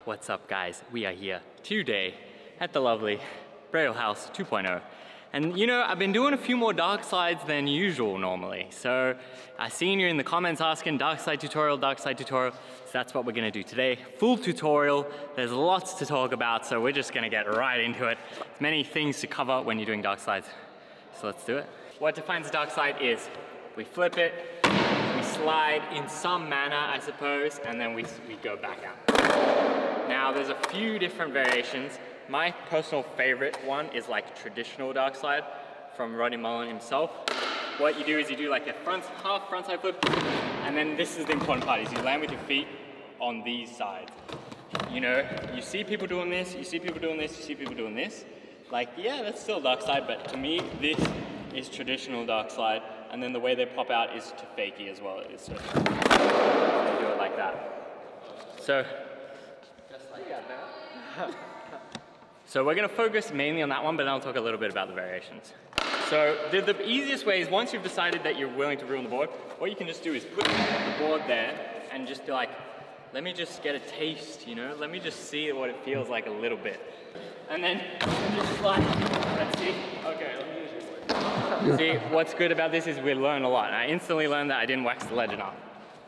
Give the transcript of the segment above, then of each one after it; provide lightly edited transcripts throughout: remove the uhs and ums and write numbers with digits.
What's up guys? We are here today at the lovely Bradle House 2.0. And you know, I've been doing a few more dark slides than usual normally. So I seen you in the comments asking dark slide tutorial. So that's what we're gonna do today. Full tutorial. There's lots to talk about, so we're just gonna get right into it. There's many things to cover when you're doing dark slides. So let's do it. What defines a dark slide is we flip it, we slide in some manner, I suppose, and then we go back out. Now there's a few different variations. My personal favorite one is like traditional dark slide from Rodney Mullen himself. What you do is you do like a half frontside flip, and then this is the important part, is you land with your feet on these sides. You know, you see people doing this, you see people doing this, you see people doing this. Like, yeah, that's still dark slide, but to me, this is traditional dark slide, and then the way they pop out is to fakie as well. It's so, they do it like that. So, just like that. So we're gonna focus mainly on that one, but then I'll talk a little bit about the variations. So the easiest way is once you've decided that you're willing to ruin the board, what you can just do is put the board there and just be like, let me just get a taste, you know? Let me just see what it feels like a little bit. And then just slide, let's see. Okay, let me use your board. See, what's good about this is we learn a lot. And I instantly learned that I didn't wax the legend off.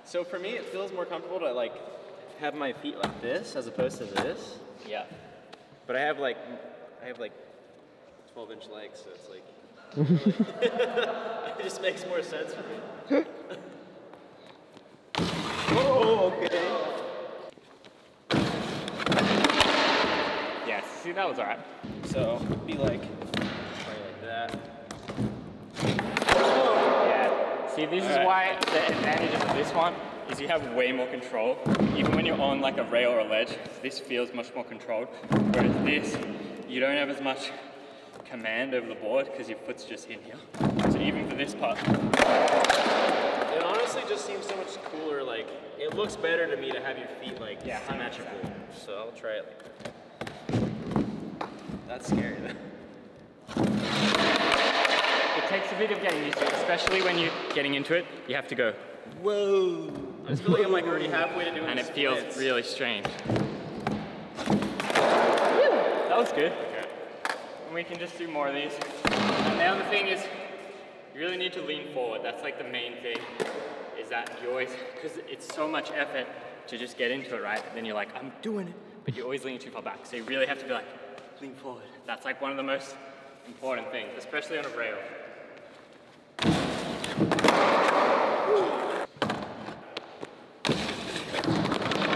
So for me, it feels more comfortable to like have my feet like this as opposed to this. Yeah. But I have like 12-inch legs, so it's like, it just makes more sense for me. Oh, okay. Yeah, see, that was all right. So, be like that. Yeah, see, this is why the advantage of this one is you have way more control. Even when you're on like a rail or a ledge, this feels much more controlled. Whereas this, you don't have as much command over the board because your foot's just in here. So even for this part. It honestly just seems so much cooler, like, it looks better to me to have your feet like symmetrical. So I'll try it like that. That's scary though. It takes a bit of getting used to it, especially when you're getting into it. You have to go, whoa. I just feel like I'm like already halfway to doing and it splits. feels really strange. That was good. Okay. And we can just do more of these. And the other thing is, you really need to lean forward. That's like the main thing, is that you always, because it's so much effort to just get into it, right? Then you're like, I'm doing it, but you're always leaning too far back. So you really have to be like, lean forward. That's like one of the most important things, especially on a rail.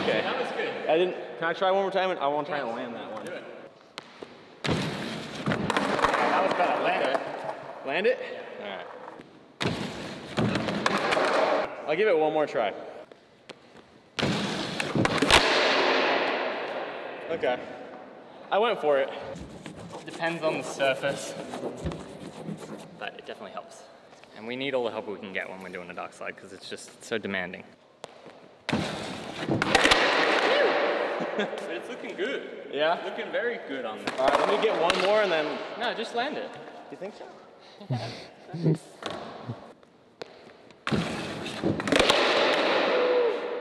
Okay. That was good. Can I try one more time? I want to try and land that one. Do it. Yeah, that was better. Land it. Land it? Yeah. Alright. I'll give it one more try. Okay. I went for it. Depends on the surface, but it definitely helps. And we need all the help we can get when we're doing a dark slide because it's just so demanding. But it's looking good. Yeah? It's looking very good on this. Alright, let me get one more and then... No, just land it. You think so?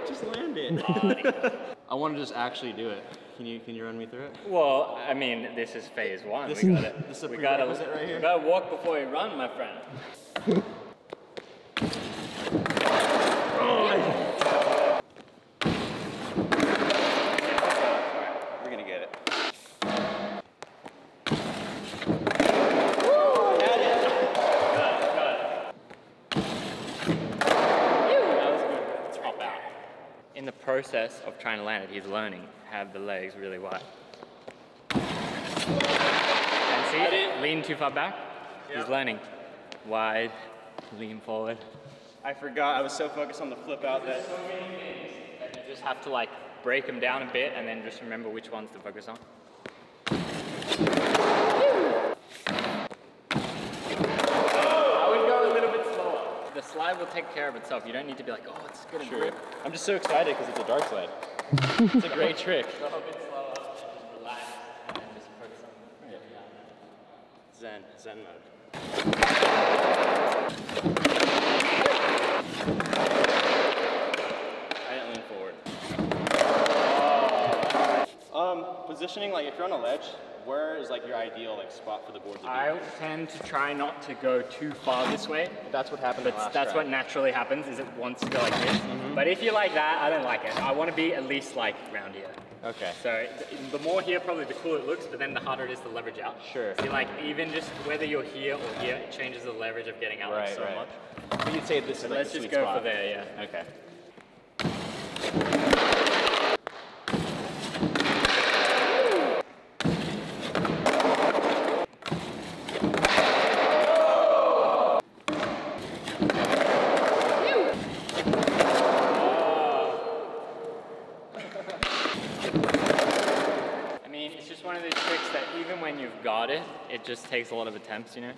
Just land it. I want to just actually do it. Can you run me through it? Well, I mean, this is phase one. This we got it. This is a we prerequisite right here? We gotta walk before we run, my friend. We're gonna get it. In the process of trying to land it, he's learning to have the legs really wide. And see, lean too far back. Yep. He's learning. Wide, lean forward. I forgot, I was so focused on the flip out that... So many things that you just have to like break them down a bit and then just remember which ones to focus on. I would go a little bit slower. The slide will take care of itself. You don't need to be like, oh, it's gonna grip. I'm just so excited because it's a dark slide. It's a great trick. Go a bit slower, just relax, and then just focus on it. Zen mode. I didn't lean forward. positioning, like if you're on a ledge, where is like your ideal like spot for the board to be? I tend to try not to go too far this way. That's what happened. That's what naturally happens, is it wants to go like this. But if you like that, I don't like it. I want to be at least like around here. Okay. So the more here, probably the cooler it looks, but then the harder it is to leverage out. Sure. So like even just whether you're here or here, it changes the leverage of getting out like so much. So you'd say this is like Let's the just sweet go spot. for there, yeah. Okay. I mean, it's just one of those tricks that even when you've got it, it just takes a lot of attempts, you know?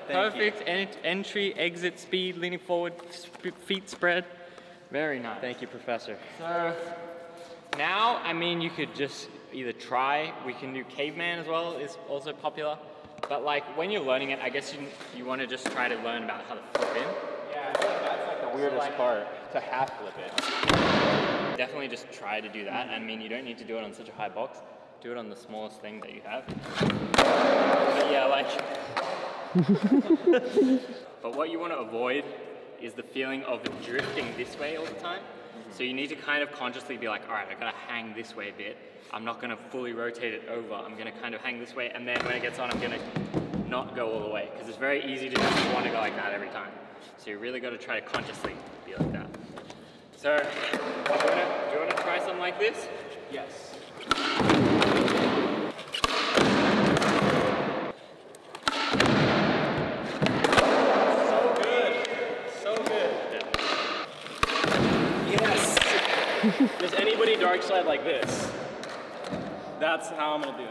Perfect entry, exit, speed, leaning forward, feet spread. Very nice. Thank you, Professor. So now, I mean, you could just either try. We can do caveman as well, is also popular. But like when you're learning it, I guess you want to just try to learn about how to flip in. Yeah, I feel like that's like the weirdest part, to half flip it. Definitely just try to do that. I mean, you don't need to do it on such a high box. Do it on the smallest thing that you have. But yeah, like. But what you want to avoid is the feeling of drifting this way all the time. So you need to kind of consciously be like, all right, I gotta hang this way a bit. I'm not gonna fully rotate it over. I'm gonna kind of hang this way, and then when it gets on, I'm gonna not go all the way, because it's very easy to just want to go like that every time. So you really gotta try to consciously be like that. So, do you wanna try something like this? Yes. Does anybody dark slide like this? That's how I'm gonna do it.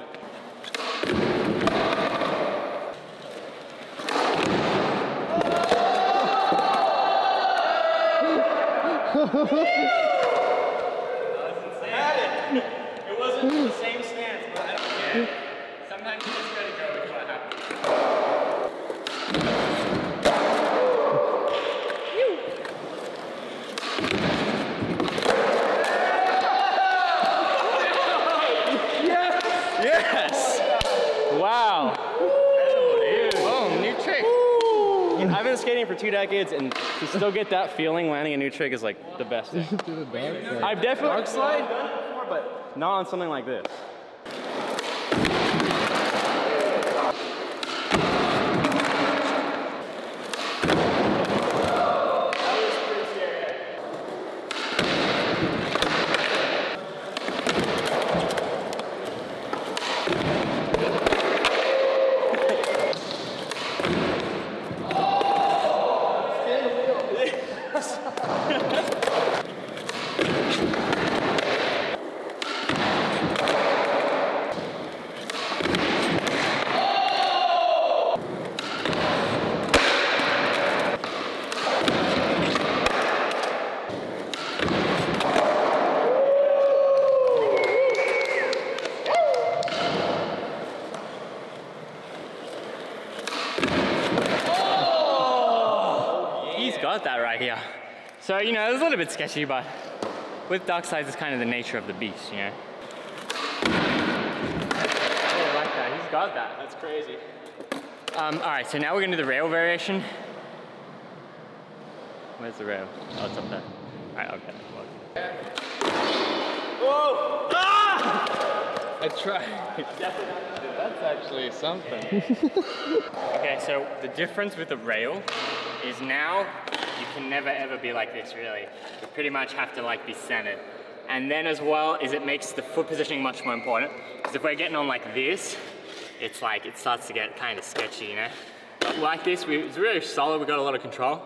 It wasn't the same stance, but I don't care. Sometimes you just gotta go with what happens. Yes! Wow. Boom, new trick. I've been skating for 2 decades, and to still get that feeling landing a new trick is like the best thing. I've definitely dark slide done it before, but not on something like this. Got that right here. So, you know, it's a little bit sketchy, but with dark slides, it's kind of the nature of the beast, you know? I like that, he's got that. That's crazy. All right, so now we're gonna do the rail variation. Where's the rail? Oh, it's up there. All right, I'll get it. Whoa! Ah! I tried. That's actually something. Okay, so the difference with the rail is now you can never ever be like this, really. You pretty much have to like be centered. And then as well is it makes the foot positioning much more important, because if we're getting on like this, it's like it starts to get kind of sketchy, you know? But like this, it's really solid, we got a lot of control,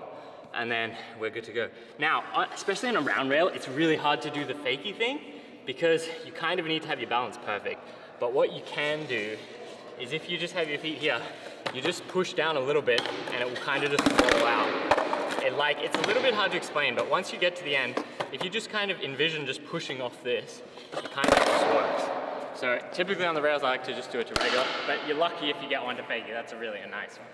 and then we're good to go. Now, especially on a round rail, it's really hard to do the fakie thing, because you kind of need to have your balance perfect. But what you can do is if you just have your feet here, you just push down a little bit and it will kind of just roll out. It's a little bit hard to explain, but once you get to the end, if you just kind of envision just pushing off this, it kind of just works. So typically on the rails, I like to just do it to regular, but you're lucky if you get one to fakie. That's a really nice one.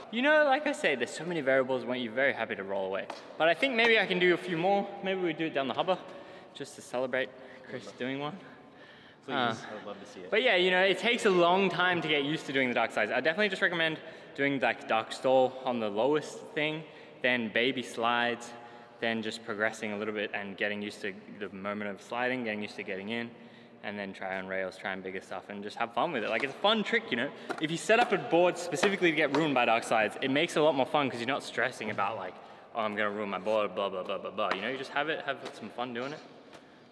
You know, like I say, there's so many variables when you're very happy to roll away. But I think maybe I can do a few more. Maybe we do it down the hubba, just to celebrate Chris doing one. Please, I would love to see it. But yeah, you know, it takes a long time to get used to doing the dark slides. I definitely just recommend doing like dark stall on the lowest thing, then baby slides, then just progressing a little bit and getting used to the moment of sliding, getting used to getting in, and then try on rails, try on bigger stuff, and just have fun with it. Like, it's a fun trick, you know? If you set up a board specifically to get ruined by dark slides, it makes it a lot more fun because you're not stressing about like, oh, I'm gonna ruin my board, blah, blah, blah, blah, blah. You know, you just have some fun doing it.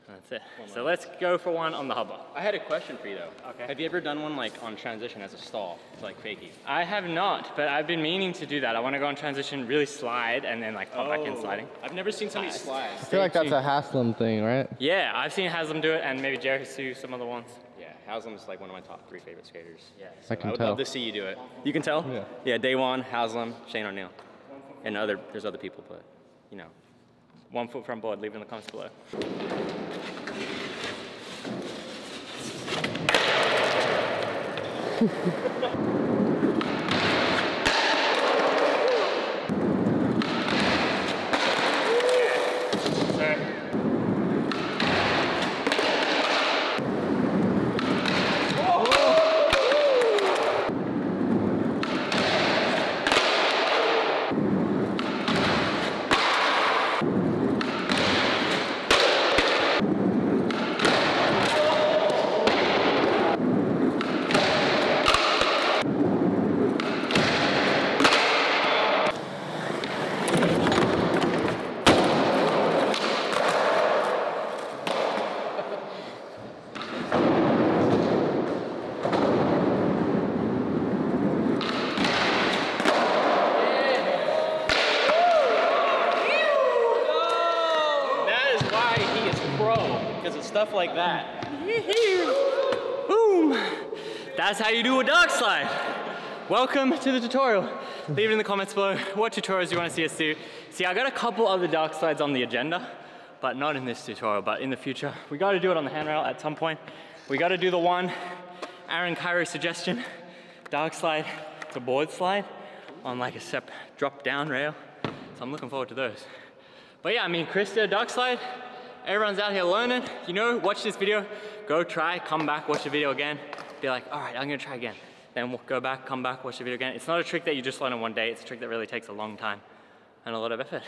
And that's it. So let's go for one on the hubba. I had a question for you though. Okay. Have you ever done one like on transition as a stall, like fakie? I have not, but I've been meaning to do that. I want to go on transition, really slide, and then like pop back in sliding. I've never seen somebody slide. I feel like that's a Haslam thing, right? Yeah, I've seen Haslam do it, and maybe Jerry Sue, some other ones. Yeah, Haslam's like one of my top 3 favorite skaters. Yeah. So I can would tell. love to see you do it. You can tell? Yeah. Yeah, Daewon, Haslam, Shane O'Neill. And there's other people, but you know. 1 foot from board, leave it in the comments below. Stuff like that. Boom! That's how you do a dark slide. Welcome to the tutorial. Leave it in the comments below what tutorials you want to see us do. See, I got a couple other dark slides on the agenda, but not in this tutorial, but in the future. We got to do it on the handrail at some point. We got to do the one Aaron Cairo suggestion, dark slide to board slide on like a step drop down rail. So I'm looking forward to those. But yeah, I mean, Chris did a dark slide. Everyone's out here learning. You know, watch this video, go try, come back, watch the video again. Be like, all right, I'm gonna try again. Then we'll go back, come back, watch the video again. It's not a trick that you just learn in one day. It's a trick that really takes a long time and a lot of effort.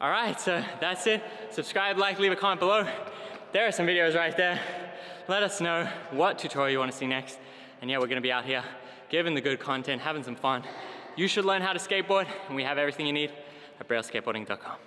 All right, so that's it. Subscribe, like, leave a comment below. There are some videos right there. Let us know what tutorial you want to see next. And yeah, we're gonna be out here giving the good content, having some fun. You should learn how to skateboard, and we have everything you need at brailleskateboarding.com.